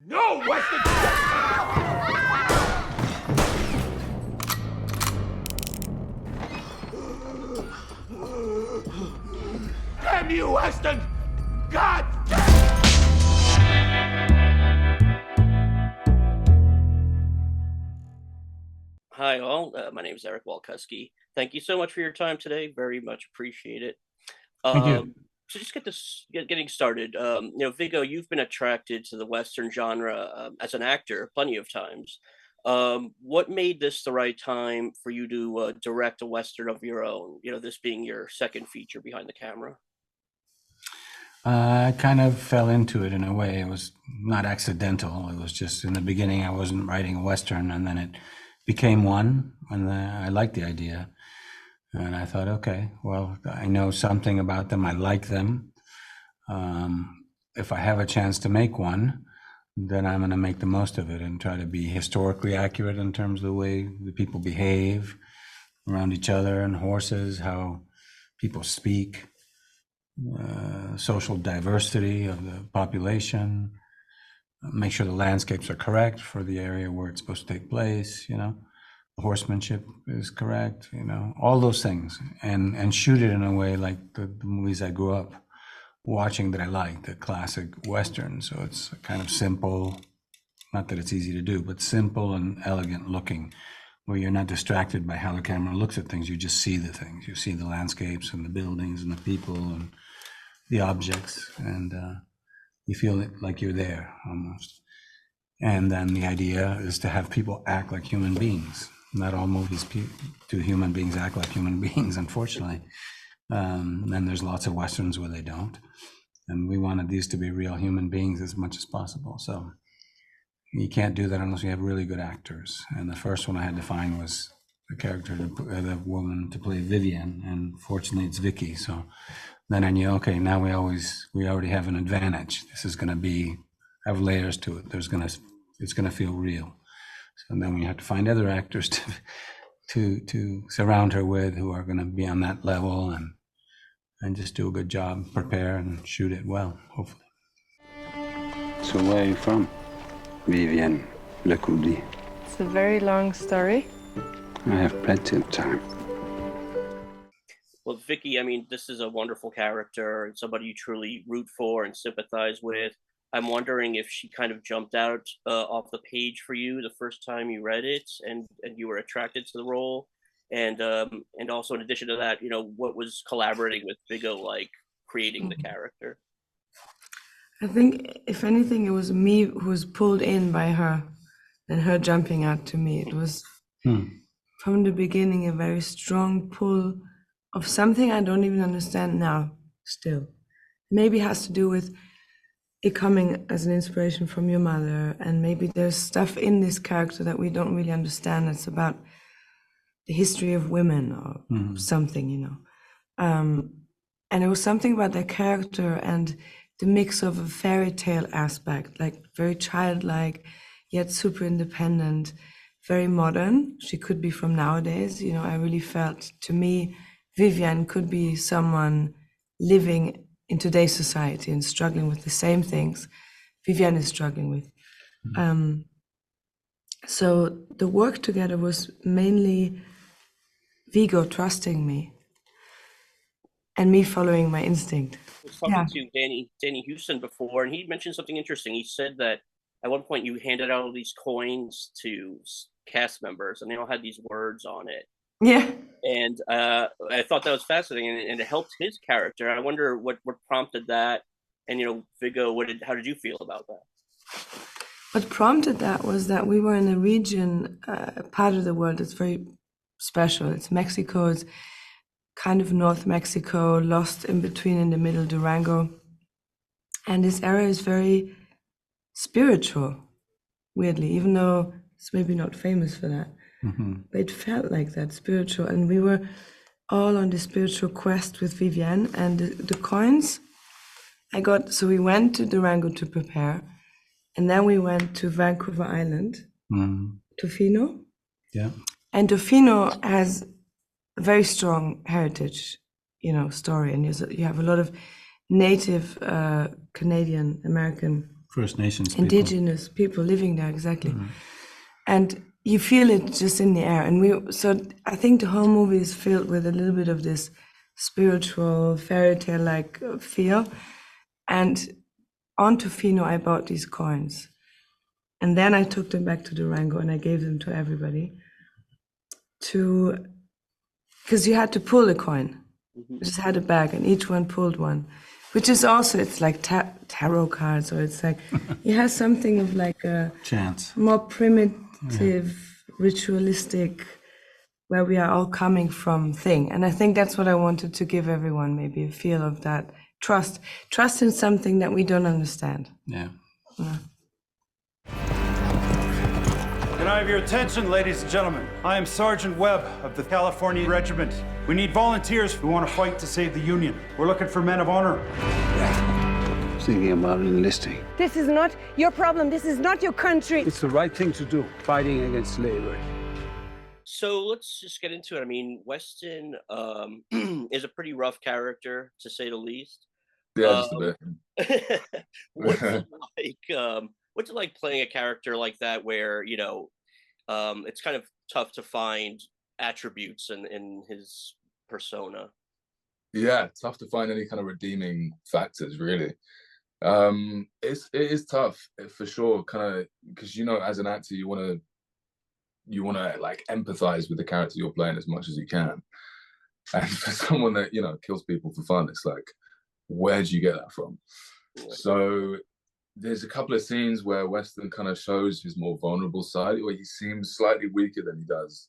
No Western. Damn you, Weston! God damn! Hi, all. My name is Eric Walkuski. Thank you so much for your time today. Very much appreciate it. Thank you. So just getting started. Viggo, you've been attracted to the Western genre as an actor plenty of times. What made this the right time for you to direct a Western of your own? This being your second feature behind the camera. I kind of fell into it in a way. It was not accidental. It was just in the beginning, I wasn't writing a Western, and then it became one, and I liked the idea. And I thought, okay, well, I know something about them. I like them. If I have a chance to make one, then I'm going to make the most of it and try to be historically accurate in terms of the way the people behave around each other and horses, how people speak, social diversity of the population, make sure the landscapes are correct for the area where it's supposed to take place, the horsemanship is correct, all those things, and shoot it in a way like the movies I grew up watching that I like, the classic Western. So it's kind of simple, not that it's easy to do, but simple and elegant looking, where you're not distracted by how the camera looks at things. You just see the things. You see the landscapes and the buildings and the people and the objects, and you feel it like you're there almost. And then the idea is to have people act like human beings. Not all movies do human beings act like human beings, unfortunately. And there's lots of Westerns where they don't. And we wanted these to be real human beings as much as possible. So you can't do that unless you have really good actors. And the first one I had to find was the character, the woman to play Vivian, and fortunately it's Vicky. So then I knew, okay, now we already have an advantage. This is going to have layers to it. It's going to feel real. So then we have to find other actors to surround her with who are going to be on that level and just do a good job, prepare and shoot it well, hopefully. So where are you from, Vivian Lecoubli? It's a very long story. I have plenty of time. Well, Vicky, I mean, this is a wonderful character and somebody you truly root for and sympathize with. I'm wondering if she kind of jumped out off the page for you the first time you read it, and you were attracted to the role, and also in addition to that, what was collaborating with Viggo like creating the character? I think, if anything, it was me who was pulled in by her and her jumping out to me. It was from the beginning a very strong pull of something I don't even understand now still. Maybe it has to do with it coming as an inspiration from your mother, and maybe there's stuff in this character that we don't really understand. It's about the history of women or something, and it was something about that character and the mix of a fairy tale aspect, like very childlike yet super independent, very modern. She could be from nowadays. I really felt, to me, Vivian could be someone living in today's society and struggling with the same things Vivian is struggling with. So the work together was mainly Viggo trusting me and me following my instinct. I was talking to Danny Huston before, and he mentioned something interesting. He said that at one point you handed out all these coins to cast members, and they all had these words on it. Yeah. And I thought that was fascinating, and it helped his character. I wonder what prompted that, and Viggo, how did you feel about that? What prompted that was that we were in a region, a part of the world that's very special. It's Mexico. It's kind of North Mexico, lost in between, in the middle, Durango. And this area is very spiritual, weirdly, even though it's maybe not famous for that. But it felt like that, spiritual. And we were all on this spiritual quest with Vivian, and the coins I got. So we went to Durango to prepare, and then we went to Vancouver Island, Tofino. Yeah. And Tofino has a very strong heritage, story. And you have a lot of Native Canadian American First Nations people. indigenous people living there, exactly. And you feel it just in the air. And so I think the whole movie is filled with a little bit of this spiritual fairy tale like feel. And on Tofino, I bought these coins. And then I took them back to Durango and I gave them to everybody because you had to pull a coin. You just had a bag and each one pulled one, which is also, it's like tarot cards, or it's like, it has something of like a Chance. more primitive, ritualistic, where we are all coming from thing. And I think that's what I wanted to give everyone, maybe a feel of that trust in something that we don't understand. Yeah. Can I have your attention, ladies and gentlemen? I am Sergeant Webb of the California Regiment. We need volunteers who want to fight to save the Union. We're looking for men of honor. Thinking about enlisting. This is not your problem. This is not your country. It's the right thing to do, fighting against slavery. So let's just get into it. I mean, Weston is a pretty rough character, to say the least. Yeah, just a bit. What's it like playing a character like that, where it's kind of tough to find attributes in his persona? Yeah, tough to find any kind of redeeming factors, really. It is tough for sure, kind of, because as an actor you want to like empathize with the character you're playing as much as you can, and for someone that kills people for fun, it's like, where do you get that from? So there's a couple of scenes where Weston kind of shows his more vulnerable side, where he seems slightly weaker than he does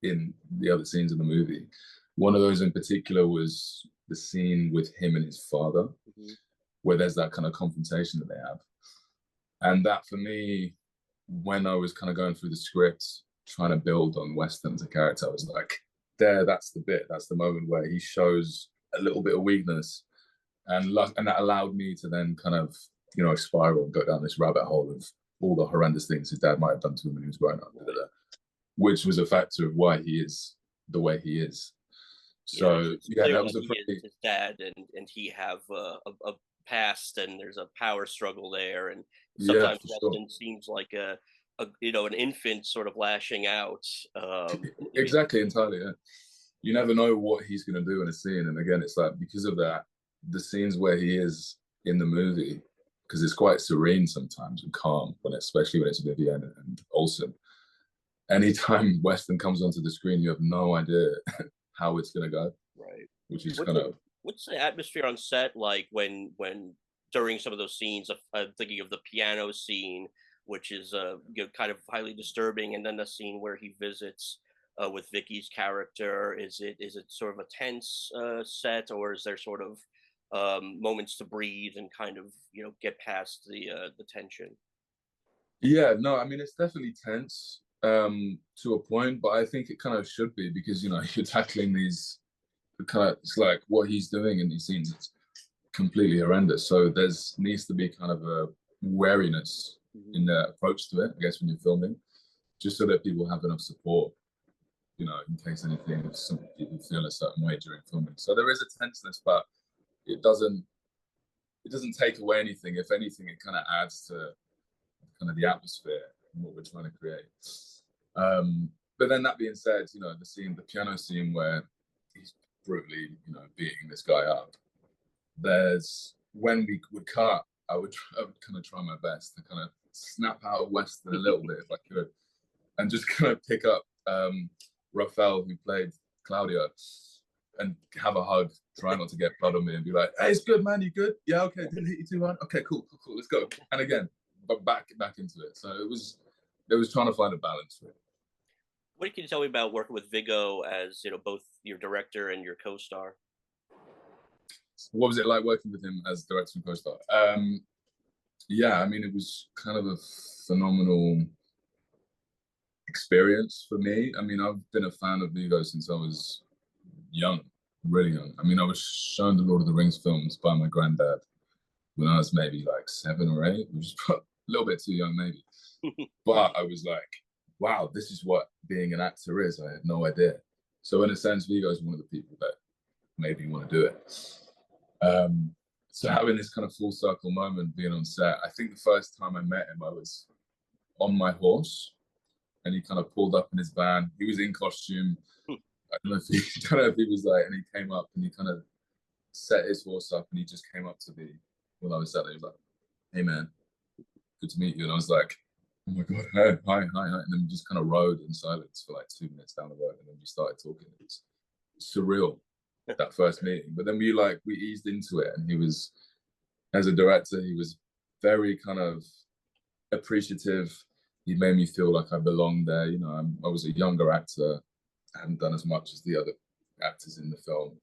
in the other scenes in the movie. One of those in particular was the scene with him and his father, where there's that kind of confrontation that they have. And that, for me, when I was kind of going through the script, trying to build on Weston as a character, I was like, that's the bit, that's the moment where he shows a little bit of weakness. And that allowed me to then kind of, spiral and go down this rabbit hole of all the horrendous things his dad might have done to him when he was growing up, which was a factor of why he is the way he is. So that was a pretty... his dad and he have a past, and there's a power struggle there, and sometimes Weston seems like an infant sort of lashing out. Exactly, entirely. Yeah. You never know what he's going to do in a scene, and again, it's like, because of that, the scenes where he is in the movie, because it's quite serene sometimes and calm, especially when it's Vivian and Olsen. Anytime Weston comes onto the screen, you have no idea how it's going to go. Right. Which is what's the atmosphere on set like when during some of those scenes? I'm thinking of the piano scene, which is kind of highly disturbing, and then the scene where he visits with Vicky's character. Is it sort of a tense set, or is there sort of moments to breathe and kind of get past the tension? Yeah, no, I mean, it's definitely tense to a point, but I think it kind of should be, because you're tackling these kind of, it's like what he's doing in these scenes, it's completely horrendous. So there's needs to be kind of a wariness in the approach to it, I guess, when you're filming, just so that people have enough support, in case anything, if some people feel a certain way during filming. So there is a tenseness, but it doesn't take away anything. If anything, it kind of adds to kind of the atmosphere and what we're trying to create. But then that being said, the piano scene where he's brutally, beating this guy up, when we would cut, I would kind of try my best to kind of snap out of Weston a little bit if I could, and just kind of pick up Rafael, who played Claudio, and have a hug, try not to get blood on me, and be like, "Hey, it's good, man. You good? Yeah, okay. Didn't hit you too hard. Okay, cool. Let's go." And again, but back into it. So it was trying to find a balance for it. What can you tell me about working with Viggo as both your director and your co-star? What was it like working with him as director and co-star? Yeah, I mean, it was kind of a phenomenal experience for me. I mean, I've been a fan of Viggo since I was young, really young. I mean, I was shown the Lord of the Rings films by my granddad when I was maybe like 7 or 8, which is a little bit too young maybe. But I was like, wow, this is what being an actor is. I had no idea. So in a sense, Viggo is one of the people that made me want to do it. So having this kind of full circle moment being on set, I think the first time I met him, I was on my horse, and he kind of pulled up in his van. He was in costume. I don't know if he was like, and he came up and he kind of set his horse up, and he just came up to me when I was sat there. He was like, "Hey man, good to meet you." And I was like, "Oh my god, hey, hi." And then we just kind of rode in silence for like 2 minutes down the road, and then we started talking. It was surreal, that first meeting. But then we eased into it, and he was, as a director, he was very kind of appreciative. He made me feel like I belonged there. You know, I was a younger actor. I hadn't done as much as the other actors in the film,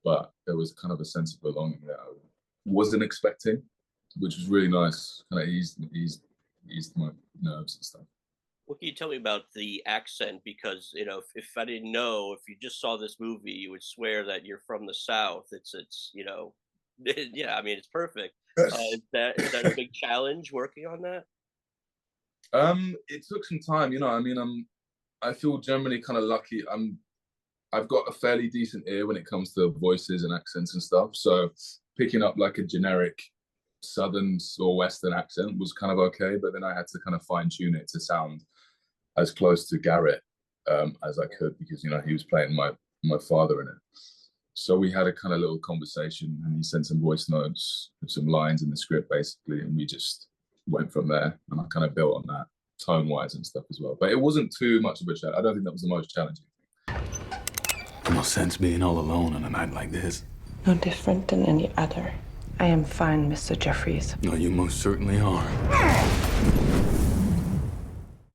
but there was kind of a sense of belonging that I wasn't expecting, which was really nice. Kind of eased my nerves and stuff. What can you tell me about the accent? Because, you know, if I didn't know, if you just saw this movie, you would swear that you're from the South. It's you know, yeah, I mean, it's perfect. Is that a big challenge working on that? It took some time, you know. I mean, I feel generally kind of lucky. I've got a fairly decent ear when it comes to voices and accents and stuff. So picking up like a generic Southern or Western accent was kind of okay, but then I had to kind of fine tune it to sound as close to Garrett as I could, because, you know, he was playing my father in it. So we had a kind of little conversation, and he sent some voice notes with some lines in the script basically, and we just went from there, and I kind of built on that tone-wise and stuff as well. But it wasn't too much of a challenge. I don't think that was the most challenging thing. No sense being all alone on a night like this. No different than any other. I am fine, Mr. Jeffries. No, you most certainly are.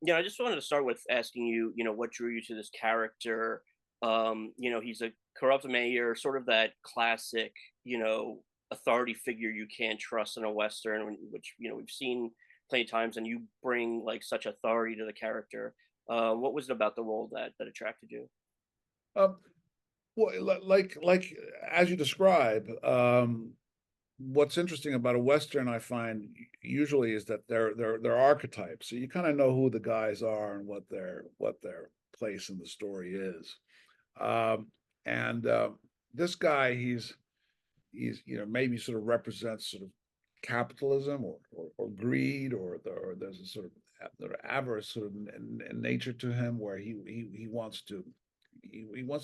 Yeah, I just wanted to start with asking you, you know, what drew you to this character? You know, he's a corrupt mayor, sort of that classic, you know, authority figure you can't trust in a Western, which, you know, we've seen plenty of times, and you bring like such authority to the character. What was it about the role that attracted you? Well, like as you describe, what's interesting about a Western, I find, usually is that they're archetypes. So you kind of know who the guys are and what their place in the story is. This guy, he's you know, maybe sort of represents sort of capitalism or greed, or there's a sort of avarice sort of in nature to him, where he wants to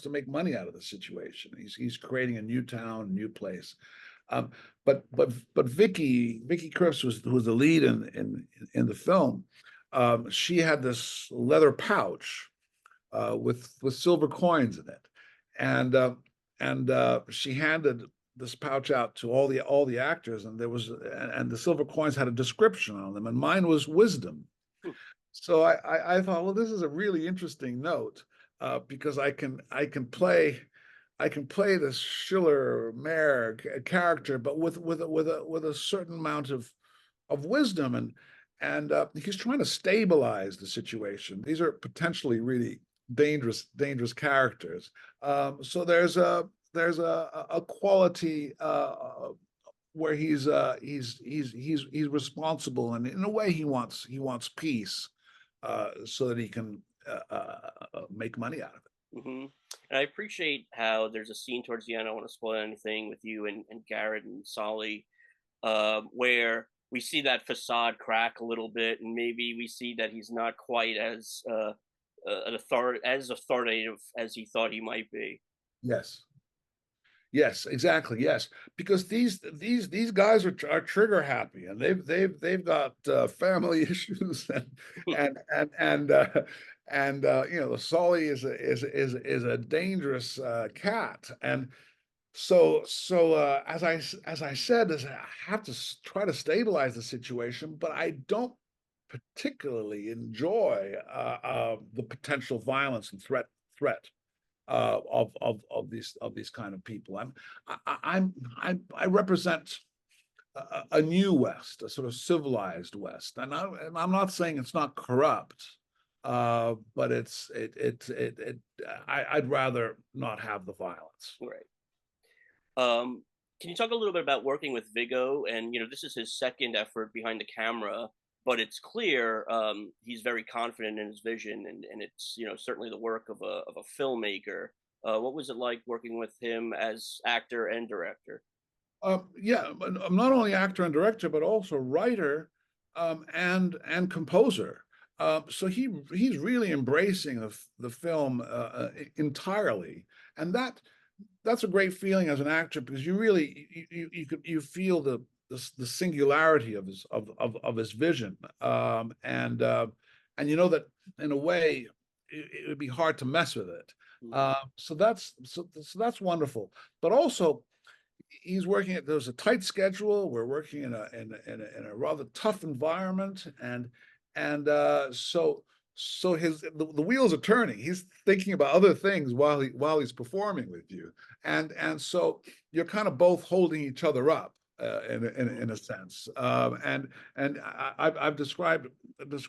make money out of the situation. He's creating a new town, new place. But Vicky Krieps who was the lead in the film. She had this leather pouch with silver coins in it, and she handed this pouch out to all the actors, and the silver coins had a description on them, and mine was wisdom. So I thought, well, this is a really interesting note, because I can play this Schiller mayor character, but with a certain amount of wisdom, and he's trying to stabilize the situation. These are potentially really dangerous characters. So there's a quality where he's responsible, and in a way he wants peace, so that he can make money out of it. Mm-hmm. And I appreciate how there's a scene towards the end. I don't want to spoil anything with you and Garrett and Solly, where we see that facade crack a little bit, and maybe we see that he's not quite as authoritative as he thought he might be. Yes, exactly. Yes, because these guys are trigger happy, and they've got family issues, and you know, the Solly is a dangerous cat, and so as I said, I have to try to stabilize the situation, but I don't particularly enjoy the potential violence and threat of these kind of people. I represent a new West, a sort of civilized West, and I'm not saying it's not corrupt, but I'd rather not have the violence. Right. Can you talk a little bit about working with Viggo? And, you know, this is his second effort behind the camera, but it's clear he's very confident in his vision, and it's, you know, certainly the work of a filmmaker. What was it like working with him as actor and director? Yeah, I'm not only actor and director, but also writer, and composer. So he's really embracing the film entirely, and that's a great feeling as an actor, because you really you feel the singularity of his vision, and you know that in a way it would be hard to mess with it. So that's wonderful, but also he's working at, there's a tight schedule. We're working in a rather tough environment, so the wheels are turning. He's thinking about other things while he's performing with you, and so you're kind of both holding each other up in a sense. And I've described his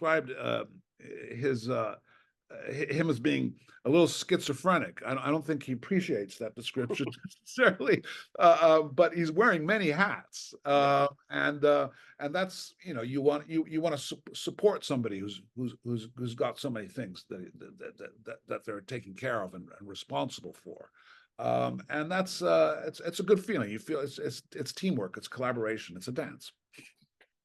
him as being a little schizophrenic. I don't think he appreciates that description necessarily, but he's wearing many hats, and that's, you know, you want to support somebody who's got so many things that they're taking care of and responsible for, and that's it's a good feeling. You feel it's teamwork, it's collaboration, it's a dance.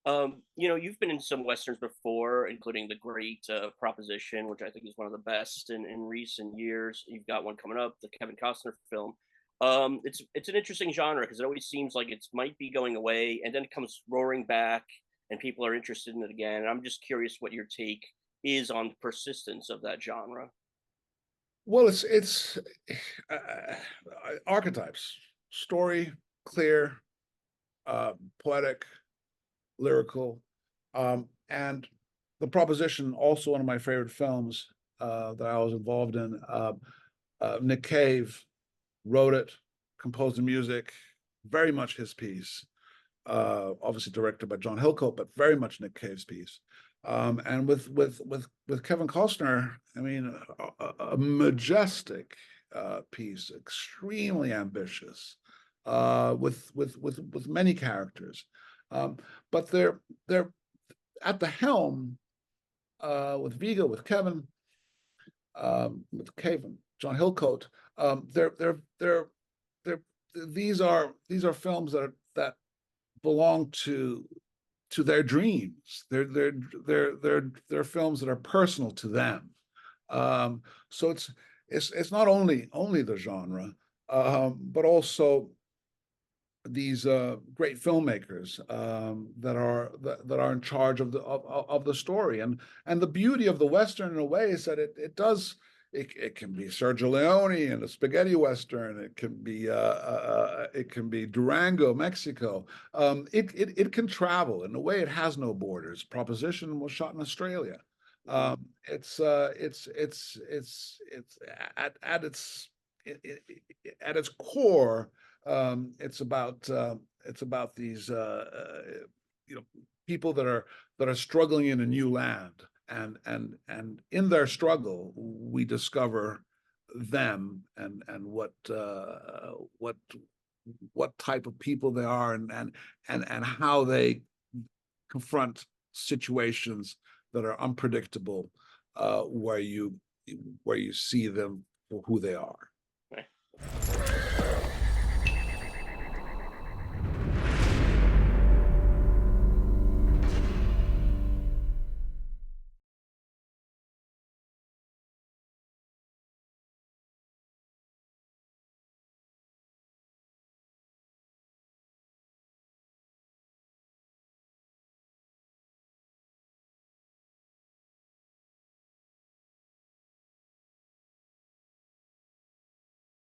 You know, you've been in some westerns before, including the great Proposition, which I think is one of the best in recent years. You've got one coming up, the Kevin Costner film. It's an interesting genre because it always seems like it might be going away, and then it comes roaring back, and people are interested in it again. And I'm just curious what your take is on the persistence of that genre. Well, it's archetypes, story, clear, poetic, lyrical, and the Proposition, also one of my favorite films that I was involved in. Nick Cave wrote it, composed the music, very much his piece. Obviously directed by John Hillcoat, but very much Nick Cave's piece. And with Kevin Costner, I mean, a majestic piece, extremely ambitious, with many characters. But they're at the helm with Viggo, with Kevin, with Caven, John Hillcoat. These are films that belong to their dreams. They're films that are personal to them. So it's not only the genre, but also these great filmmakers that are in charge of the story, and the beauty of the Western in a way is that it can be Sergio Leone and a spaghetti Western. It can be Durango, Mexico. It can travel in a way. It has no borders. Proposition was shot in Australia. It's at its core. It's about these people that are struggling in a new land, and in their struggle we discover them and what type of people they are, and how they confront situations that are unpredictable, where you see them for who they are. Okay.